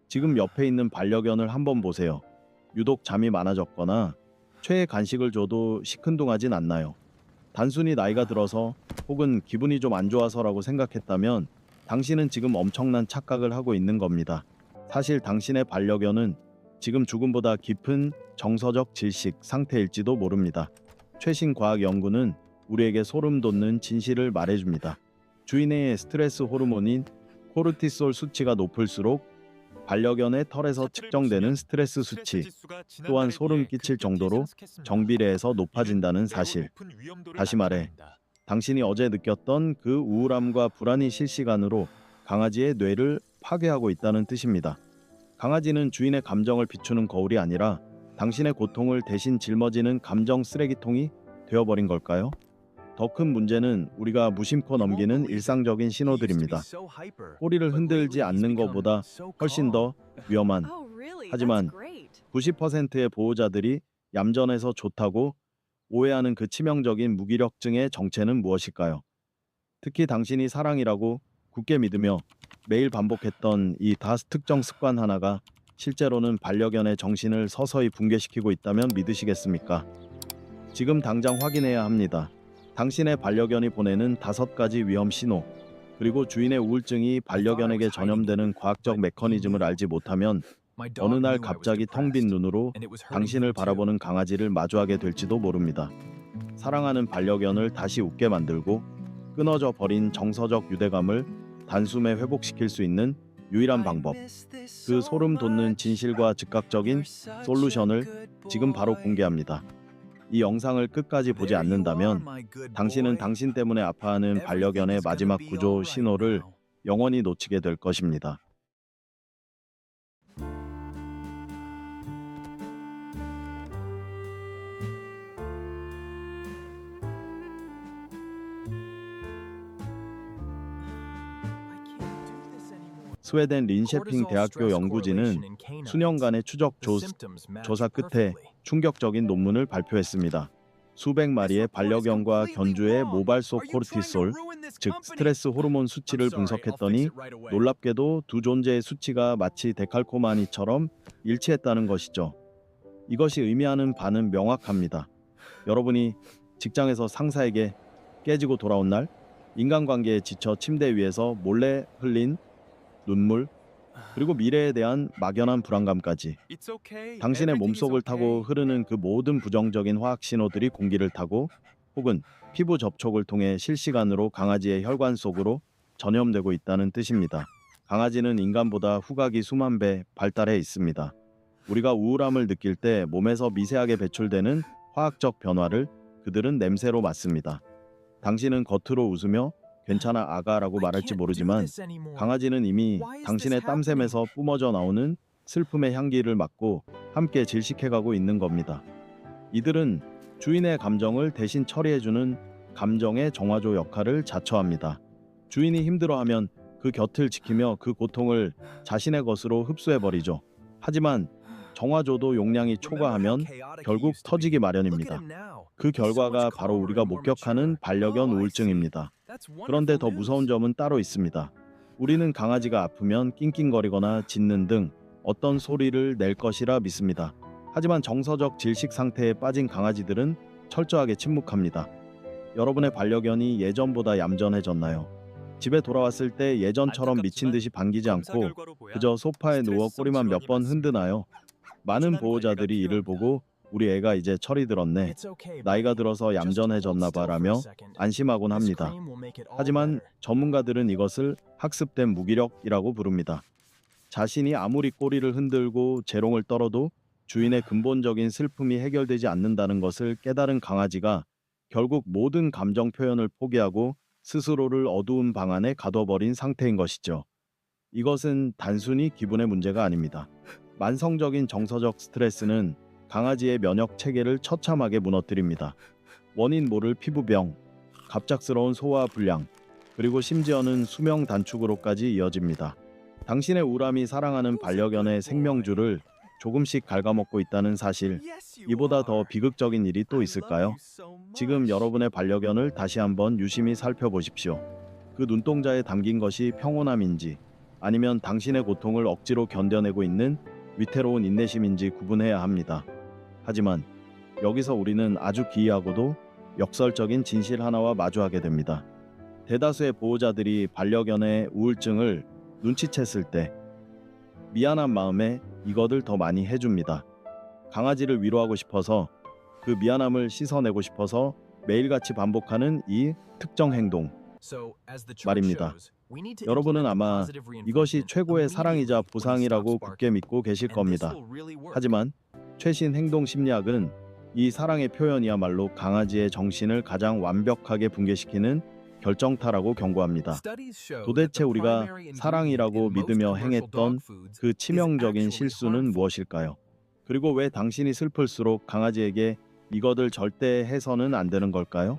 지금 옆에 있는 반려견을 한번 보세요. 유독 잠이 많아졌거나 최애 간식을 줘도 시큰둥하진 않나요? 단순히 나이가 들어서 혹은 기분이 좀 안 좋아서라고 생각했다면 당신은 지금 엄청난 착각을 하고 있는 겁니다. 사실 당신의 반려견은 지금 죽음보다 깊은 정서적 질식 상태일지도 모릅니다. 최신 과학 연구는 우리에게 소름 돋는 진실을 말해줍니다. 주인의 스트레스 호르몬인 코르티솔 수치가 높을수록 반려견의 털에서 측정되는 스트레스 수치 또한 소름 끼칠 정도로 정비례해서 높아진다는 사실. 다시 말해, 당신이 어제 느꼈던 그 우울함과 불안이 실시간으로 강아지의 뇌를 파괴하고 있다는 뜻입니다. 강아지는 주인의 감정을 비추는 거울이 아니라 당신의 고통을 대신 짊어지는 감정 쓰레기통이 되어버린 걸까요? 더 큰 문제는 우리가 무심코 넘기는 일상적인 신호들입니다. 꼬리를 흔들지 않는 것보다 훨씬 더 위험한, 하지만 90%의 보호자들이 얌전해서 좋다고 오해하는 그 치명적인 무기력증의 정체는 무엇일까요? 특히 당신이 사랑이라고 굳게 믿으며 매일 반복했던 이 특정 습관 하나가 실제로는 반려견의 정신을 서서히 붕괴시키고 있다면 믿으시겠습니까? 지금 당장 확인해야 합니다. 당신의 반려견이 보내는 5가지 위험 신호, 그리고 주인의 우울증이 반려견에게 전염되는 과학적 메커니즘을 알지 못하면 어느 날 갑자기 텅 빈 눈으로 당신을 바라보는 강아지를 마주하게 될지도 모릅니다. 사랑하는 반려견을 다시 웃게 만들고 끊어져 버린 정서적 유대감을 단숨에 회복시킬 수 있는 유일한 방법, 그 소름 돋는 진실과 즉각적인 솔루션을 지금 바로 공개합니다. 이 영상을 끝까지 보지 않는다면 당신은 당신 때문에 아파하는 반려견의 마지막 구조 신호를 영원히 놓치게 될 것입니다. 스웨덴 린셰핑 대학교 연구진은 수년간의 추적 조사 끝에 충격적인 논문을 발표했습니다. 수백 마리의 반려견과 견주의 모발 속 코르티솔, 즉 스트레스 호르몬 수치를 분석했더니 놀랍게도 두 존재의 수치가 마치 데칼코마니처럼 일치했다는 것이죠. 이것이 의미하는 바는 명확합니다. 여러분이 직장에서 상사에게 깨지고 돌아온 날, 인간관계에 지쳐 침대 위에서 몰래 흘린 눈물, 그리고 미래에 대한 막연한 불안감까지 당신의 몸속을 타고 흐르는 그 모든 부정적인 화학 신호들이 공기를 타고 혹은 피부 접촉을 통해 실시간으로 강아지의 혈관 속으로 전염되고 있다는 뜻입니다. 강아지는 인간보다 후각이 수만 배 발달해 있습니다. 우리가 우울함을 느낄 때 몸에서 미세하게 배출되는 화학적 변화를 그들은 냄새로 맡습니다. 당신은 겉으로 웃으며 괜찮아 아가라고 말할지 모르지만 강아지는 이미 당신의 땀샘에서 뿜어져 나오는 슬픔의 향기를 맡고 함께 질식해가고 있는 겁니다. 이들은 주인의 감정을 대신 처리해주는 감정의 정화조 역할을 자처합니다. 주인이 힘들어하면 그 곁을 지키며 그 고통을 자신의 것으로 흡수해버리죠. 하지만 정화조도 용량이 초과하면 결국 터지기 마련입니다. 그 결과가 바로 우리가 목격하는 반려견 우울증입니다. 그런데 더 무서운 점은 따로 있습니다. 우리는 강아지가 아프면 낑낑거리거나 짖는 등 어떤 소리를 낼 것이라 믿습니다. 하지만 정서적 질식 상태에 빠진 강아지들은 철저하게 침묵합니다. 여러분의 반려견이 예전보다 얌전해졌나요? 집에 돌아왔을 때 예전처럼 미친 듯이 반기지 않고 그저 소파에 누워 꼬리만 몇 번 흔드나요? 많은 보호자들이 이를 보고 우리 애가 이제 철이 들었네, 나이가 들어서 얌전해졌나 봐라며 안심하곤 합니다. 하지만 전문가들은 이것을 학습된 무기력이라고 부릅니다. 자신이 아무리 꼬리를 흔들고 재롱을 떨어도 주인의 근본적인 슬픔이 해결되지 않는다는 것을 깨달은 강아지가 결국 모든 감정 표현을 포기하고 스스로를 어두운 방 안에 가둬버린 상태인 것이죠. 이것은 단순히 기분의 문제가 아닙니다. 만성적인 정서적 스트레스는 강아지의 면역 체계를 처참하게 무너뜨립니다. 원인 모를 피부병, 갑작스러운 소화 불량, 그리고 심지어는 수명 단축으로까지 이어집니다. 당신의 우람이 사랑하는 반려견의 생명줄을 조금씩 갉아먹고 있다는 사실, 이보다 더 비극적인 일이 또 있을까요? 지금 여러분의 반려견을 다시 한번 유심히 살펴보십시오. 그 눈동자에 담긴 것이 평온함인지, 아니면 당신의 고통을 억지로 견뎌내고 있는 위태로운 인내심인지 구분해야 합니다. 하지만 여기서 우리는 아주 기이하고도 역설적인 진실 하나와 마주하게 됩니다. 대다수의 보호자들이 반려견의 우울증을 눈치챘을 때 미안한 마음에 이것을 더 많이 해줍니다. 강아지를 위로하고 싶어서, 그 미안함을 씻어내고 싶어서 매일같이 반복하는 이 특정 행동 말입니다. 여러분은 아마 이것이 최고의 사랑이자 보상이라고 굳게 믿고 계실 겁니다. 하지만 최신 행동 심리학은 이 사랑의 표현이야말로 강아지의 정신을 가장 완벽하게 붕괴시키는 결정타라고 경고합니다. 도대체 우리가 사랑이라고 믿으며 행했던 그 치명적인 실수는 무엇일까요? 그리고 왜 당신이 슬플수록 강아지에게 이것을 절대 해서는 안 되는 걸까요?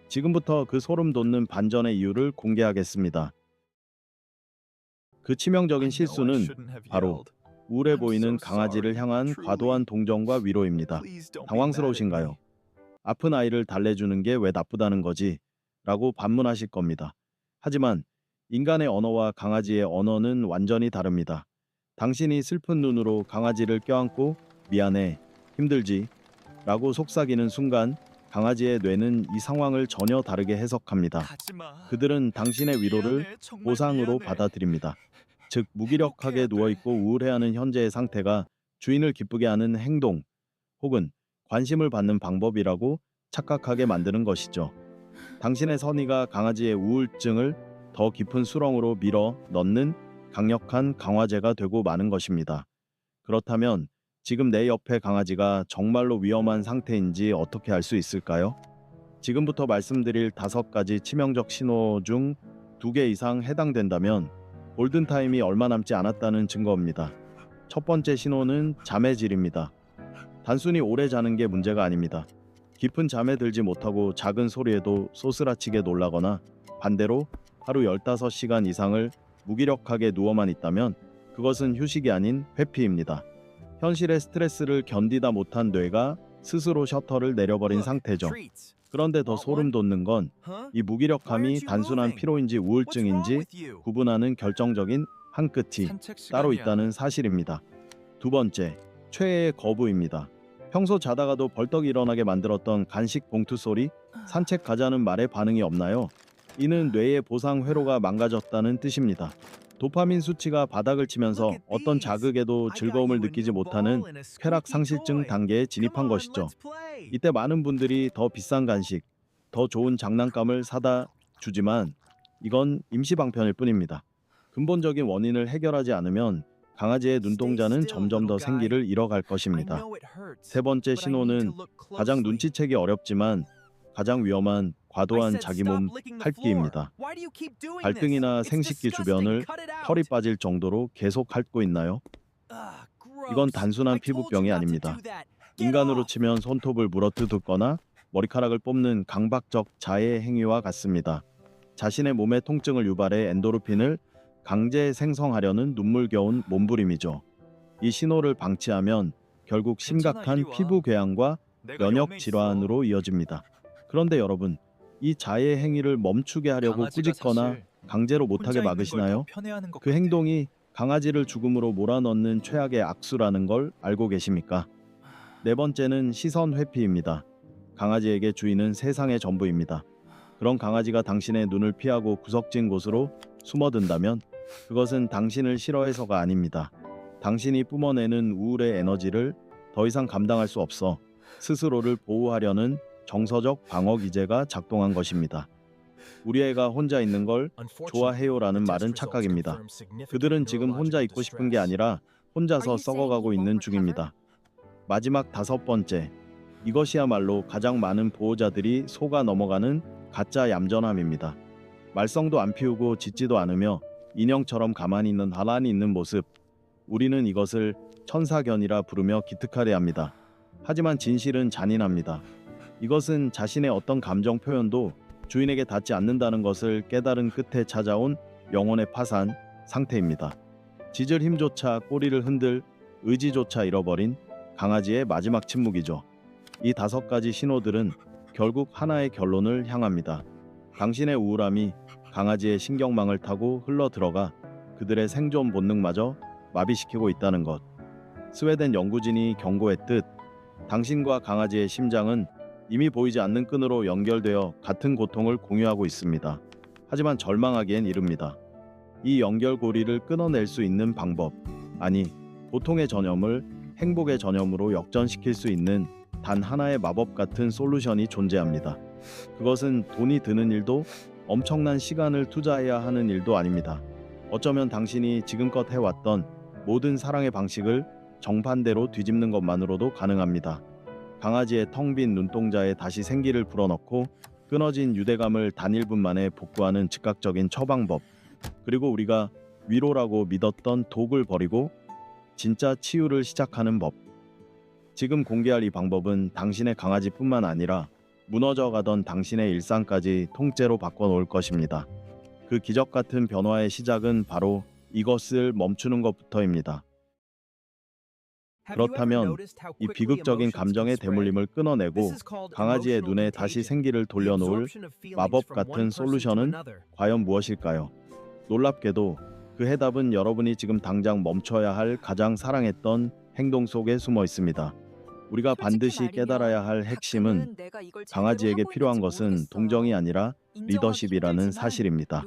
지금부터 그 소름 돋는 반전의 이유를 공개하겠습니다. 그 치명적인 실수는 바로 우울해 보이는 강아지를 향한 과도한 동정과 위로입니다. 당황스러우신가요? 아픈 아이를 달래주는 게 왜 나쁘다는 거지? 라고 반문하실 겁니다. 하지만 인간의 언어와 강아지의 언어는 완전히 다릅니다. 당신이 슬픈 눈으로 강아지를 껴안고 미안해, 힘들지? 라고 속삭이는 순간 강아지의 뇌는 이 상황을 전혀 다르게 해석합니다. 그들은 당신의 위로를 보상으로 받아들입니다. 즉, 무기력하게 누워있고 우울해하는 현재의 상태가 주인을 기쁘게 하는 행동 혹은 관심을 받는 방법이라고 착각하게 만드는 것이죠. 당신의 선의가 강아지의 우울증을 더 깊은 수렁으로 밀어 넣는 강력한 강화제가 되고 마는 것입니다. 그렇다면 지금 내 옆에 강아지가 정말로 위험한 상태인지 어떻게 알 수 있을까요? 지금부터 말씀드릴 5가지 치명적 신호 중 2개 이상 해당된다면 골든타임이 얼마 남지 않았다는 증거입니다. 첫 번째 신호는 잠의 질입니다. 단순히 오래 자는 게 문제가 아닙니다. 깊은 잠에 들지 못하고 작은 소리에도 소스라치게 놀라거나 반대로 하루 15시간 이상을 무기력하게 누워만 있다면 그것은 휴식이 아닌 회피입니다. 현실의 스트레스를 견디다 못한 뇌가 스스로 셔터를 내려버린 상태죠. 그런데 더 소름 돋는 건 이 무기력함이 단순한 피로인지 우울증인지 구분하는 결정적인 한 끝이 따로 있다는 사실입니다. 두 번째, 최애의 거부입니다. 평소 자다가도 벌떡 일어나게 만들었던 간식 봉투 소리, 산책 가자는 말에 반응이 없나요? 이는 뇌의 보상 회로가 망가졌다는 뜻입니다. 도파민 수치가 바닥을 치면서 어떤 자극에도 즐거움을 느끼지 못하는 쾌락 상실증 단계에 진입한 것이죠. 이때 많은 분들이 더 비싼 간식, 더 좋은 장난감을 사다 주지만 이건 임시방편일 뿐입니다. 근본적인 원인을 해결하지 않으면 강아지의 눈동자는 점점 더 생기를 잃어갈 것입니다. 세 번째 신호는 가장 눈치채기 어렵지만 가장 위험한 과도한 자기 몸 핥기입니다. 발등이나 생식기 주변을 털이 빠질 정도로 계속 핥고 있나요? 이건 단순한 피부병이 아닙니다. 인간으로 치면 손톱을 물어뜯거나 머리카락을 뽑는 강박적 자해 행위와 같습니다. 자신의 몸에 통증을 유발해 엔도르핀을 강제 생성하려는 눈물겨운 몸부림이죠. 이 신호를 방치하면 결국 심각한 피부 궤양과 면역 질환으로 이어집니다. 그런데 여러분, 이 자해 행위를 멈추게 하려고 꾸짖거나 강제로 못하게 막으시나요? 그 행동이 강아지를 죽음으로 몰아넣는 최악의 악수라는 걸 알고 계십니까? 네 번째는 시선 회피입니다. 강아지에게 주인은 세상의 전부입니다. 그런 강아지가 당신의 눈을 피하고 구석진 곳으로 숨어든다면 그것은 당신을 싫어해서가 아닙니다. 당신이 뿜어내는 우울의 에너지를 더 이상 감당할 수 없어 스스로를 보호하려는 정서적 방어 기제가 작동한 것입니다. 우리 애가 혼자 있는 걸 좋아해요라는 말은 착각입니다. 그들은 지금 혼자 있고 싶은 게 아니라 혼자서 썩어가고 있는 중입니다. 마지막 5번째, 이것이야말로 가장 많은 보호자들이 속아 넘어가는 가짜 얌전함입니다. 말썽도 안 피우고 짖지도 않으며 인형처럼 가만히 있는 가만히 있는 모습. 우리는 이것을 천사견이라 부르며 기특하려 합니다. 하지만 진실은 잔인합니다. 이것은 자신의 어떤 감정 표현도 주인에게 닿지 않는다는 것을 깨달은 끝에 찾아온 영혼의 파산 상태입니다. 짖을 힘조차 꼬리를 흔들 의지조차 잃어버린 강아지의 마지막 침묵이죠. 이 5가지 신호들은 결국 하나의 결론을 향합니다. 당신의 우울함이 강아지의 신경망을 타고 흘러 들어가 그들의 생존 본능마저 마비시키고 있다는 것. 스웨덴 연구진이 경고했듯 당신과 강아지의 심장은 이미 보이지 않는 끈으로 연결되어 같은 고통을 공유하고 있습니다. 하지만 절망하기엔 이릅니다. 이 연결고리를 끊어낼 수 있는 방법, 아니 고통의 전염을 행복의 전염으로 역전시킬 수 있는 단 하나의 마법 같은 솔루션이 존재합니다. 그것은 돈이 드는 일도 엄청난 시간을 투자해야 하는 일도 아닙니다. 어쩌면 당신이 지금껏 해왔던 모든 사랑의 방식을 정반대로 뒤집는 것만으로도 가능합니다. 강아지의 텅 빈 눈동자에 다시 생기를 불어넣고 끊어진 유대감을 단 1분 만에 복구하는 즉각적인 처방법. 그리고 우리가 위로라고 믿었던 독을 버리고 진짜 치유를 시작하는 법. 지금 공개할 이 방법은 당신의 강아지뿐만 아니라 무너져가던 당신의 일상까지 통째로 바꿔놓을 것입니다. 그 기적 같은 변화의 시작은 바로 이것을 멈추는 것부터입니다. 그렇다면 이 비극적인 감정의 대물림을 끊어내고 강아지의 눈에 다시 생기를 돌려놓을 마법 같은 솔루션은 과연 무엇일까요? 놀랍게도 그 해답은 여러분이 지금 당장 멈춰야 할 가장 사랑했던 행동 속에 숨어 있습니다. 우리가 반드시 깨달아야 할 핵심은 강아지에게 필요한 것은 동정이 아니라 리더십이라는 사실입니다.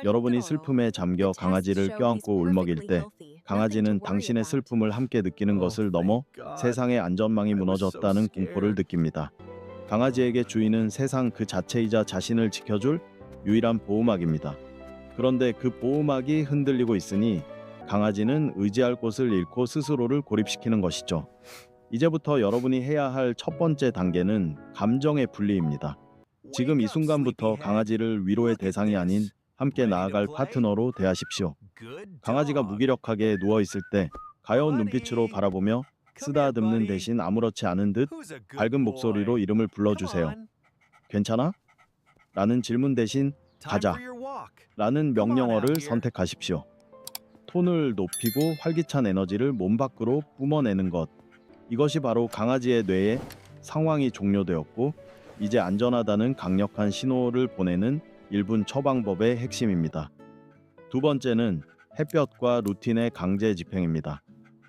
여러분이 슬픔에 잠겨 강아지를 껴안고 울먹일 때 강아지는 당신의 슬픔을 함께 느끼는 것을 넘어 세상의 안전망이 무너졌다는 공포를 느낍니다. 강아지에게 주인은 세상 그 자체이자 자신을 지켜줄 유일한 보호막입니다. 그런데 그 보호막이 흔들리고 있으니 강아지는 의지할 곳을 잃고 스스로를 고립시키는 것이죠. 이제부터 여러분이 해야 할 첫 번째 단계는 감정의 분리입니다. 지금 이 순간부터 강아지를 위로의 대상이 아닌 함께 나아갈 파트너로 대하십시오. 강아지가 무기력하게 누워있을 때 가여운 눈빛으로 바라보며 쓰다듬는 대신 아무렇지 않은 듯 밝은 목소리로 이름을 불러주세요. 괜찮아? 라는 질문 대신 가자 라는 명령어를 선택하십시오. 톤을 높이고 활기찬 에너지를 몸 밖으로 뿜어내는 것. 이것이 바로 강아지의 뇌에 상황이 종료되었고 이제 안전하다는 강력한 신호를 보내는 1분 처방법의 핵심입니다. 두 번째는 햇볕과 루틴의 강제 집행입니다.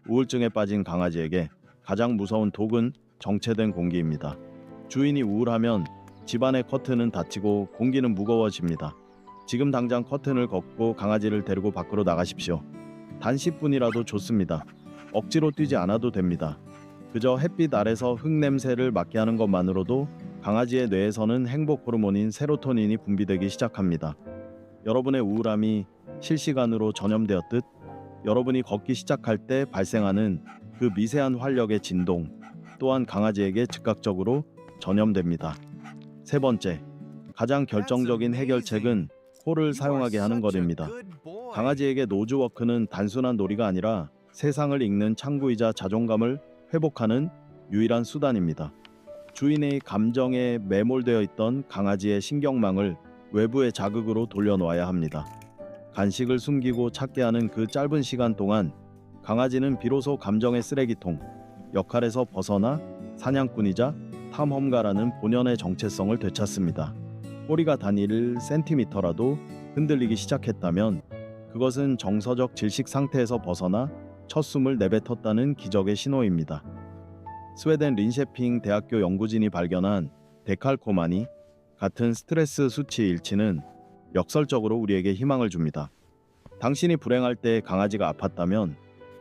우울증에 빠진 강아지에게 가장 무서운 독은 정체된 공기입니다. 주인이 우울하면 집안의 커튼은 닫히고 공기는 무거워집니다. 지금 당장 커튼을 걷고 강아지를 데리고 밖으로 나가십시오. 단 10분이라도 좋습니다. 억지로 뛰지 않아도 됩니다. 그저 햇빛 아래서 흙냄새를 맡게 하는 것만으로도 강아지의 뇌에서는 행복 호르몬인 세로토닌이 분비되기 시작합니다. 여러분의 우울함이 실시간으로 전염되었듯 여러분이 걷기 시작할 때 발생하는 그 미세한 활력의 진동 또한 강아지에게 즉각적으로 전염됩니다. 세 번째, 가장 결정적인 해결책은 코를 사용하게 하는 것입니다. 강아지에게 노즈워크는 단순한 놀이가 아니라 세상을 읽는 창구이자 자존감을 회복하는 유일한 수단입니다. 주인의 감정에 매몰되어 있던 강아지의 신경망을 외부의 자극으로 돌려놓아야 합니다. 간식을 숨기고 찾게 하는 그 짧은 시간 동안 강아지는 비로소 감정의 쓰레기통 역할에서 벗어나 사냥꾼이자 탐험가라는 본연의 정체성을 되찾습니다. 꼬리가 단 1cm라도 흔들리기 시작했다면 그것은 정서적 질식 상태에서 벗어나 첫 숨을 내뱉었다는 기적의 신호입니다. 스웨덴 린셰핑 대학교 연구진이 발견한 데칼코마니 같은 스트레스 수치 일치는 역설적으로 우리에게 희망을 줍니다. 당신이 불행할 때 강아지가 아팠다면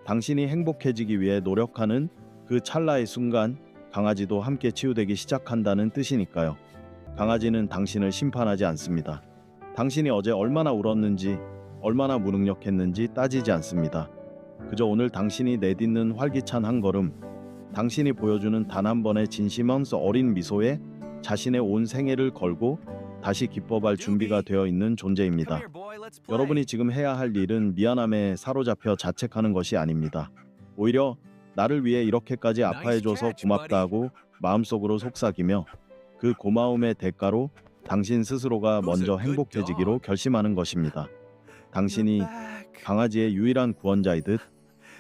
당신이 행복해지기 위해 노력하는 그 찰나의 순간 강아지도 함께 치유되기 시작한다는 뜻이니까요. 강아지는 당신을 심판하지 않습니다. 당신이 어제 얼마나 울었는지, 얼마나 무능력했는지 따지지 않습니다. 그저 오늘 당신이 내딛는 활기찬 한 걸음, 당신이 보여주는 단 한 번의 진심언 어린 미소에 자신의 온 생애를 걸고 다시 기뻐할 준비가 되어 있는 존재입니다. 여러분이 지금 해야 할 일은 미안함에 사로잡혀 자책하는 것이 아닙니다. 오히려 나를 위해 이렇게까지 아파해줘서 고맙다 하고 마음속으로 속삭이며 그 고마움의 대가로 당신 스스로가 먼저 행복해지기로 결심하는 것입니다. 당신이 강아지의 유일한 구원자이듯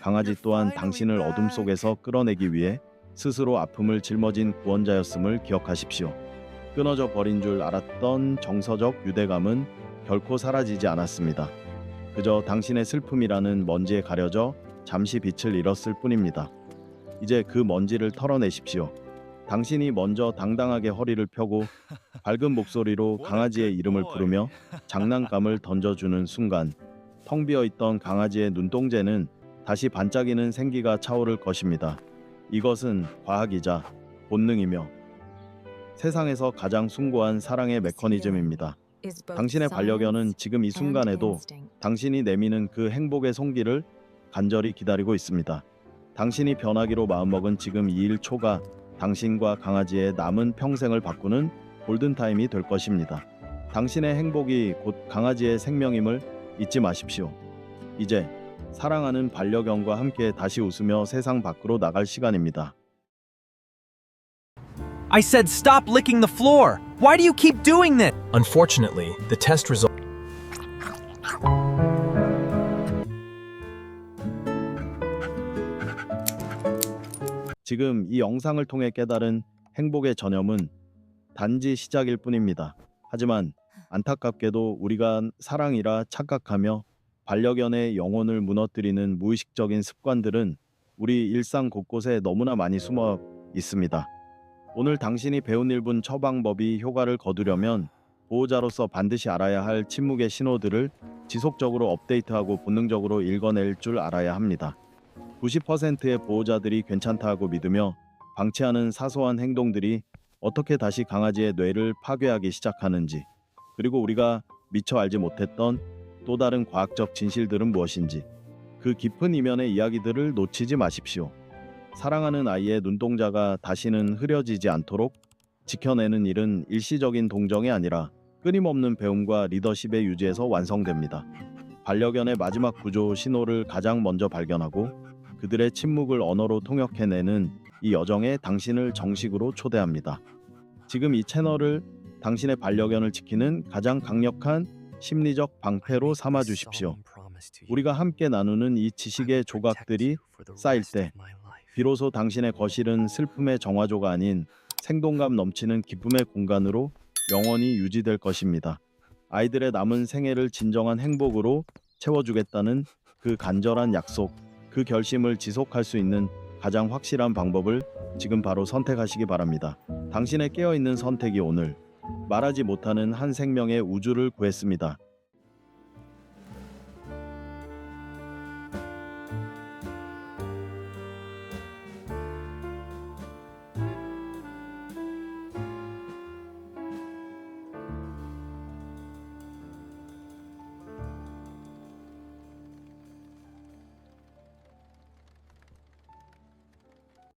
강아지 또한 당신을 어둠 속에서 끌어내기 위해 스스로 아픔을 짊어진 구원자였음을 기억하십시오. 끊어져 버린 줄 알았던 정서적 유대감은 결코 사라지지 않았습니다. 그저 당신의 슬픔이라는 먼지에 가려져 잠시 빛을 잃었을 뿐입니다. 이제 그 먼지를 털어내십시오. 당신이 먼저 당당하게 허리를 펴고 밝은 목소리로 강아지의 이름을 부르며 장난감을 던져주는 순간 텅 비어 있던 강아지의 눈동자는 다시 반짝이는 생기가 차오를 것입니다. 이것은 과학이자 본능이며 세상에서 가장 숭고한 사랑의 메커니즘입니다. 당신의 반려견은 지금 이 순간에도 당신이 내미는 그 행복의 손길을 간절히 기다리고 있습니다. 당신이 변하기로 마음먹은 지금 이 1초가 당신과 강아지의 남은 평생을 바꾸는 골든타임이 될 것입니다. 당신의 행복이 곧 강아지의 생명임을 잊지 마십시오. 이제 사랑하는 반려견과 함께 다시 웃으며 세상 밖으로 나갈 시간입니다. I said stop licking the floor. Why do you keep doing this? Unfortunately, the test result. 지금 이 영상을 통해 깨달은 행복의 전염은 단지 시작일 뿐입니다. 하지만 안타깝게도 우리가 사랑이라 착각하며 반려견의 영혼을 무너뜨리는 무의식적인 습관들은 우리 일상 곳곳에 너무나 많이 숨어 있습니다. 오늘 당신이 배운 1분 처방법이 효과를 거두려면 보호자로서 반드시 알아야 할 침묵의 신호들을 지속적으로 업데이트하고 본능적으로 읽어낼 줄 알아야 합니다. 90%의 보호자들이 괜찮다고 믿으며 방치하는 사소한 행동들이 어떻게 다시 강아지의 뇌를 파괴하기 시작하는지, 그리고 우리가 미처 알지 못했던 또 다른 과학적 진실들은 무엇인지, 그 깊은 이면의 이야기들을 놓치지 마십시오. 사랑하는 아이의 눈동자가 다시는 흐려지지 않도록 지켜내는 일은 일시적인 동정이 아니라 끊임없는 배움과 리더십의 유지에서 완성됩니다. 반려견의 마지막 구조 신호를 가장 먼저 발견하고 그들의 침묵을 언어로 통역해내는 이 여정에 당신을 정식으로 초대합니다. 지금 이 채널을 당신의 반려견을 지키는 가장 강력한 심리적 방패로 삼아 주십시오. 우리가 함께 나누는 이 지식의 조각들이 쌓일 때 비로소 당신의 거실은 슬픔의 정화조가 아닌 생동감 넘치는 기쁨의 공간으로 영원히 유지될 것입니다. 아이들의 남은 생애를 진정한 행복으로 채워주겠다는 그 간절한 약속, 그 결심을 지속할 수 있는 가장 확실한 방법을 지금 바로 선택하시기 바랍니다. 당신의 깨어있는 선택이 오늘 말하지 못하는 한 생명의 우주를 구했습니다.